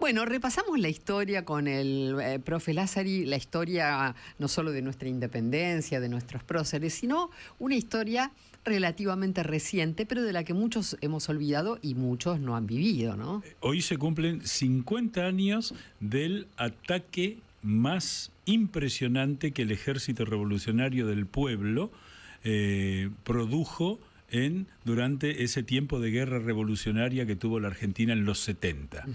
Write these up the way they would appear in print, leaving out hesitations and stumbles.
Bueno, repasamos la historia con el profe Lázari, la historia no solo de nuestra independencia, de nuestros próceres, sino una historia relativamente reciente, pero de la que muchos hemos olvidado y muchos no han vivido, ¿no? Hoy se cumplen 50 años del ataque más impresionante que el Ejército Revolucionario del Pueblo produjo durante ese tiempo de guerra revolucionaria que tuvo la Argentina en los 70.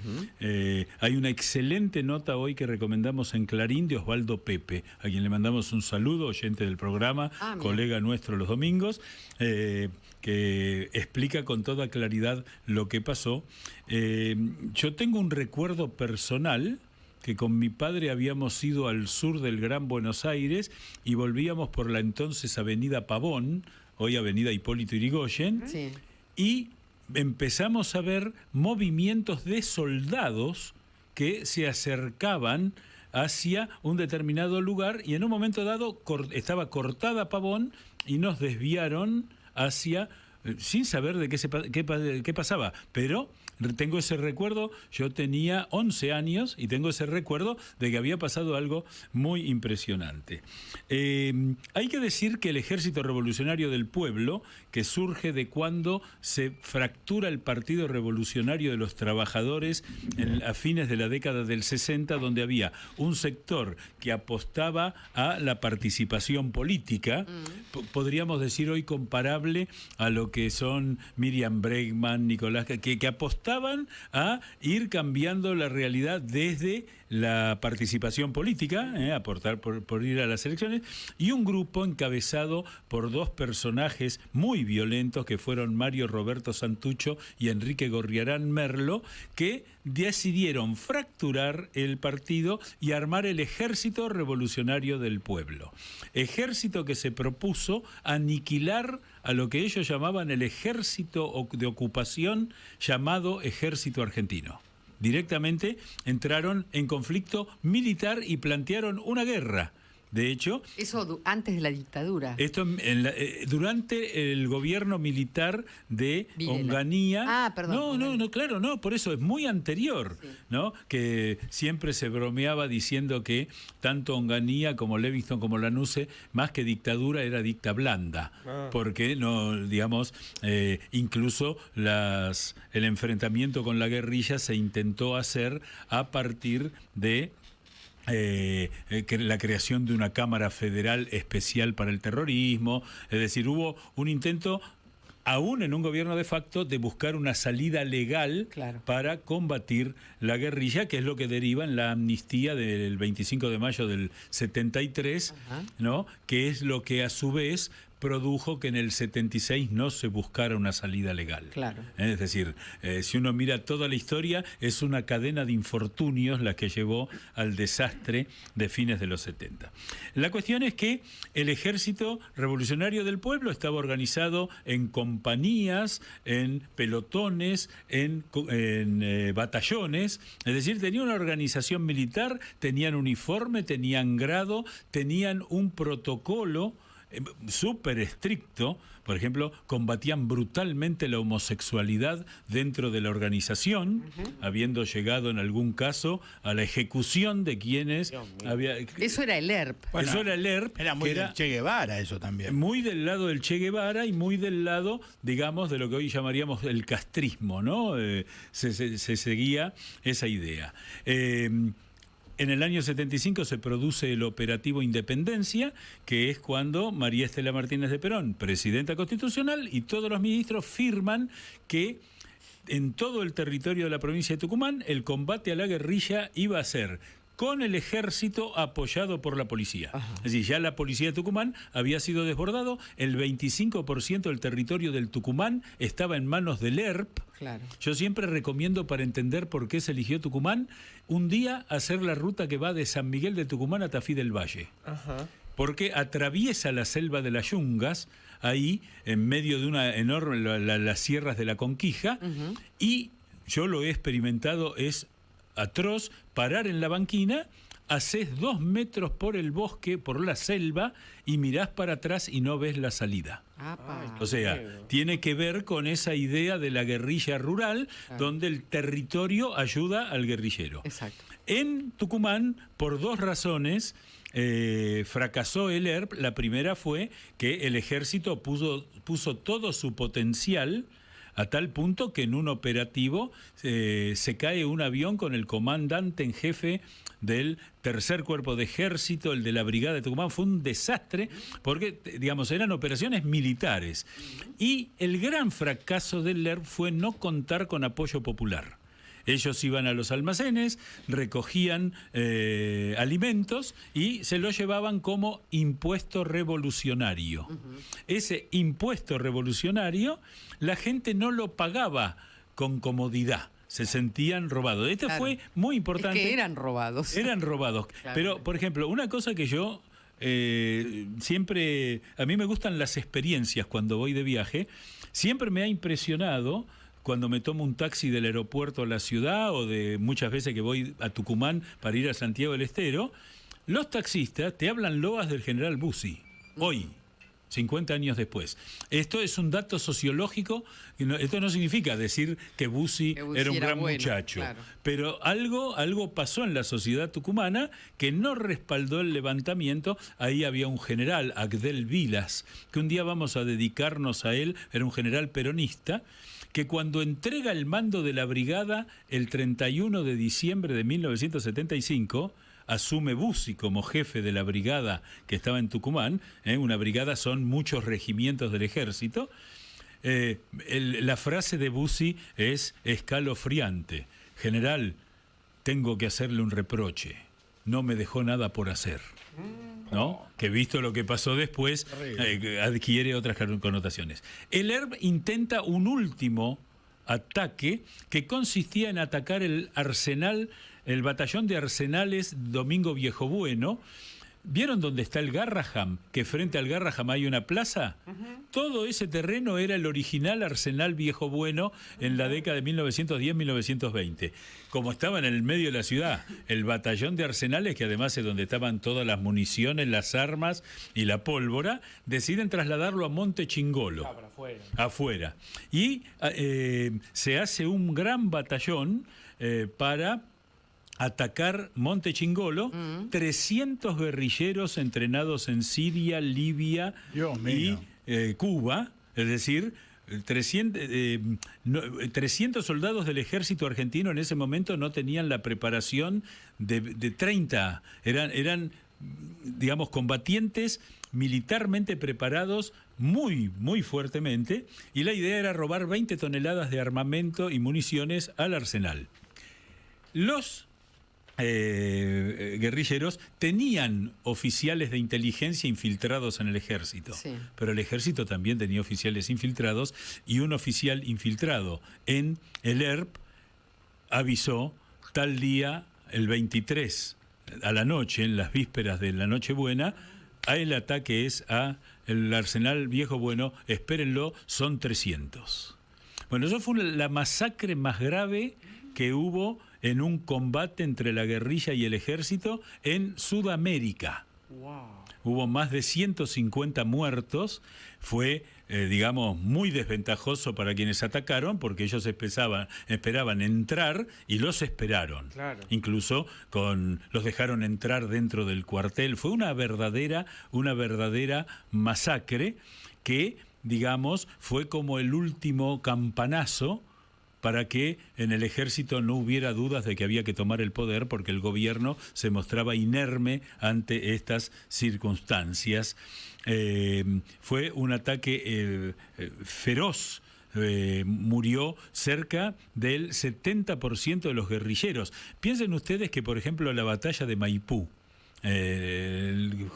Hay una excelente nota hoy que recomendamos en Clarín de Osvaldo Pepe, a quien le mandamos un saludo, oyente del programa, colega nuestro los domingos, que explica con toda claridad lo que pasó. Yo tengo un recuerdo personal que con mi padre habíamos ido al sur del Gran Buenos Aires y volvíamos por la entonces Avenida Pavón, hoy Avenida Hipólito Yrigoyen, y empezamos a ver movimientos de soldados que se acercaban hacia un determinado lugar y en un momento dado estaba cortada Pavón y nos desviaron hacia, sin saber de qué pasaba, pero tengo ese recuerdo. Yo tenía 11 años y tengo ese recuerdo de que había pasado algo muy impresionante. Hay que decir que el Ejército Revolucionario del Pueblo, que surge de cuando se fractura el Partido Revolucionario de los Trabajadores a fines de la década del 60, donde había un sector que apostaba a la participación política, podríamos decir hoy comparable a lo que son Miriam Bregman, Nicolás, que apostaban a ir cambiando la realidad desde la participación política, aportar por ir a las elecciones, y un grupo encabezado por dos personajes muy violentos que fueron Mario Roberto Santucho y Enrique Gorriarán Merlo, que decidieron fracturar el partido y armar el Ejército Revolucionario del Pueblo. Ejército que se propuso aniquilar a lo que ellos llamaban el ejército de ocupación llamado Ejército Argentino. Directamente entraron en conflicto militar y plantearon una guerra. De hecho, eso antes de la dictadura. Esto durante el gobierno militar de Onganía. Perdón. No, por eso es muy anterior, ¿no? Que siempre se bromeaba diciendo que tanto Onganía como Levingston como Lanuse, más que dictadura, era dicta blanda, porque no, digamos, incluso el enfrentamiento con la guerrilla se intentó hacer a partir de la creación de una Cámara Federal especial para el terrorismo. Es decir, hubo un intento, aún en un gobierno de facto, de buscar una salida legal para combatir la guerrilla, que es lo que deriva en la amnistía del 25 de mayo del 73, ¿no? Que es lo que a su vez produjo que en el 76 no se buscara una salida legal. Es decir, si uno mira toda la historia, es una cadena de infortunios la que llevó al desastre de fines de los 70. La cuestión es que el Ejército Revolucionario del Pueblo estaba organizado en compañías, en pelotones, en batallones, es decir, tenía una organización militar, tenían uniforme, tenían grado, tenían un protocolo súper estricto. Por ejemplo, combatían brutalmente la homosexualidad dentro de la organización, habiendo llegado en algún caso a la ejecución de quienes había... Eso era el ERP. Bueno, eso era el ERP. Era muy del Che Guevara eso también. Muy del lado del Che Guevara y muy del lado, digamos, de lo que hoy llamaríamos el castrismo, ¿no? Se seguía esa idea. En el año 75 se produce el operativo Independencia, que es cuando María Estela Martínez de Perón, presidenta constitucional, y todos los ministros firman que en todo el territorio de la provincia de Tucumán el combate a la guerrilla iba a ser con el ejército apoyado por la policía. Es decir, ya la policía de Tucumán había sido desbordado, el 25% del territorio del Tucumán estaba en manos del ERP. Yo siempre recomiendo, para entender por qué se eligió Tucumán, un día hacer la ruta que va de San Miguel de Tucumán a Tafí del Valle. Porque atraviesa la selva de las Yungas, ahí en medio de una enorme, las sierras de la Conquija, y yo lo he experimentado, es atroz parar en la banquina haces 2 metros por el bosque, por la selva, y mirás para atrás y no ves la salida. O sea, tiene que ver con esa idea de la guerrilla rural, donde el territorio ayuda al guerrillero. Exacto. En Tucumán, por 2 razones, fracasó el ERP. La primera fue que el ejército puso todo su potencial a tal punto que en un operativo se cae un avión con el comandante en jefe del tercer cuerpo de ejército, el de la brigada de Tucumán. Fue un desastre porque, digamos, eran operaciones militares. Y el gran fracaso del ERP fue no contar con apoyo popular. Ellos iban a los almacenes, recogían alimentos y se los llevaban como impuesto revolucionario. Ese impuesto revolucionario la gente no lo pagaba con comodidad. Se sentían robados. Esto fue muy importante. Es que eran robados. Eran robados. Claro. Pero, por ejemplo, una cosa que yo siempre... A mí me gustan las experiencias cuando voy de viaje. Siempre me ha impresionado cuando me tomo un taxi del aeropuerto a la ciudad o de muchas veces que voy a Tucumán para ir a Santiago del Estero, los taxistas te hablan loas del general Bussi. Hoy, 50 años después. Esto es un dato sociológico. Esto no significa decir que Bussi era un gran muchacho. Claro. Pero algo pasó en la sociedad tucumana que no respaldó el levantamiento. Ahí había un general, Agdel Vilas, que un día vamos a dedicarnos a él. Era un general peronista, que cuando entrega el mando de la brigada el 31 de diciembre de 1975... asume Bussi como jefe de la brigada que estaba en Tucumán. Una brigada son muchos regimientos del ejército. La frase de Bussi es escalofriante. General, tengo que hacerle un reproche. No me dejó nada por hacer. ¿No? Que visto lo que pasó después, adquiere otras connotaciones. El ERP intenta un último ataque que consistía en atacar el arsenal, el batallón de arsenales Domingo Viejo Bueno. ¿Vieron dónde está el Garraham? Que frente al Garraham hay una plaza. Todo ese terreno era el original Arsenal Viejo Bueno en la década de 1910-1920. Como estaba en el medio de la ciudad, el batallón de arsenales, que además es donde estaban todas las municiones, las armas y la pólvora, deciden trasladarlo a Monte Chingolo. Afuera. Y se hace un gran batallón para atacar Monte Chingolo, 300 guerrilleros entrenados en Siria, Libia y Cuba, es decir, 300 soldados del ejército argentino en ese momento no tenían la preparación de 30, eran, digamos, combatientes militarmente preparados muy, muy fuertemente, y la idea era robar 20 toneladas de armamento y municiones al arsenal. Los guerrilleros tenían oficiales de inteligencia infiltrados en el ejército, pero el ejército también tenía oficiales infiltrados, y un oficial infiltrado en el ERP avisó tal día, el 23 a la noche, en las vísperas de la Nochebuena, el ataque es a el Arsenal Viejo Bueno, espérenlo, son 300. Bueno, eso fue la masacre más grave que hubo en un combate entre la guerrilla y el ejército en Sudamérica. Wow. Hubo más de 150 muertos. Fue, digamos, muy desventajoso para quienes atacaron, porque ellos esperaban entrar y los esperaron. Claro. Incluso los dejaron entrar dentro del cuartel. Fue una verdadera masacre que, digamos, fue como el último campanazo para que en el ejército no hubiera dudas de que había que tomar el poder, porque el gobierno se mostraba inerme ante estas circunstancias. Fue un ataque feroz. Murió cerca del 70% de los guerrilleros. Piensen ustedes que, por ejemplo, la batalla de Maipú,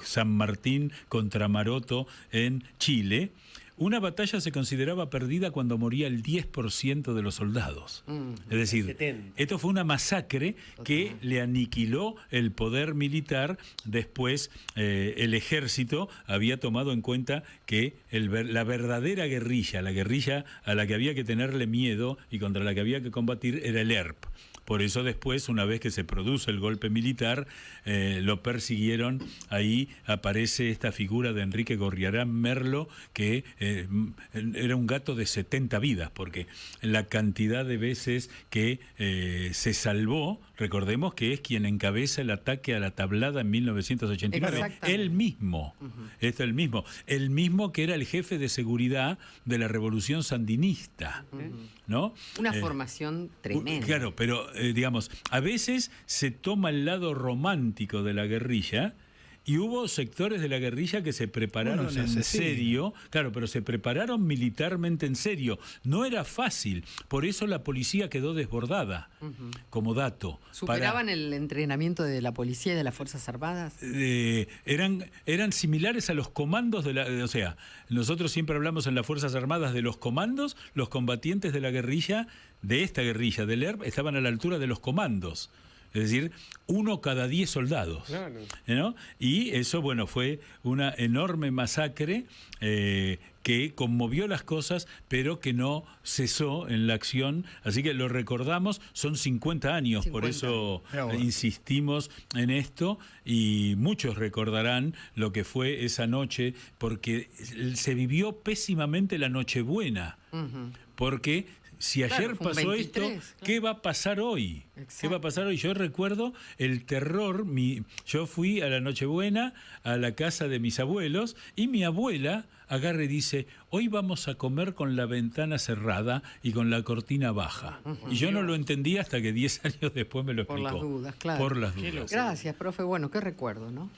San Martín contra Maroto en Chile, una batalla se consideraba perdida cuando moría el 10% de los soldados. Es decir, esto fue una masacre que le aniquiló el poder militar. Después el ejército había tomado en cuenta que la verdadera guerrilla, la guerrilla a la que había que tenerle miedo y contra la que había que combatir, era el ERP. Por eso después, una vez que se produce el golpe militar, lo persiguieron. Ahí aparece esta figura de Enrique Gorriarán Merlo, que era un gato de 70 vidas, porque la cantidad de veces que se salvó, recordemos que es quien encabeza el ataque a la Tablada en 1989. Él mismo, el mismo que era el jefe de seguridad de la Revolución Sandinista, ¿no? Una formación tremenda. Claro, pero digamos, a veces se toma el lado romántico de la guerrilla. Y hubo sectores de la guerrilla que se prepararon en serio, claro, pero se prepararon militarmente en serio. No era fácil, por eso la policía quedó desbordada, como dato. ¿Superaban el entrenamiento de la policía y de las Fuerzas Armadas? Eran similares a los comandos o sea, nosotros siempre hablamos en las Fuerzas Armadas de los comandos, los combatientes de la guerrilla, de esta guerrilla del ERP, estaban a la altura de los comandos. Es decir, 1 cada 10 soldados. Claro. ¿No? Y eso, bueno, fue una enorme masacre que conmovió las cosas, pero que no cesó en la acción. Así que lo recordamos, son 50 años, 50. Por eso insistimos en esto, y muchos recordarán lo que fue esa noche, porque se vivió pésimamente la Nochebuena, porque... Si ayer pasó 23, esto, ¿qué va a pasar hoy? Exacto. ¿Qué va a pasar hoy? Yo recuerdo el terror. Yo fui a la Nochebuena a la casa de mis abuelos y mi abuela agarra y dice: hoy vamos a comer con la ventana cerrada y con la cortina baja. Y yo no lo entendí hasta que 10 años después me lo explicó. Por las dudas, claro. Por las dudas. Gracias, profe. Bueno, qué recuerdo, ¿no?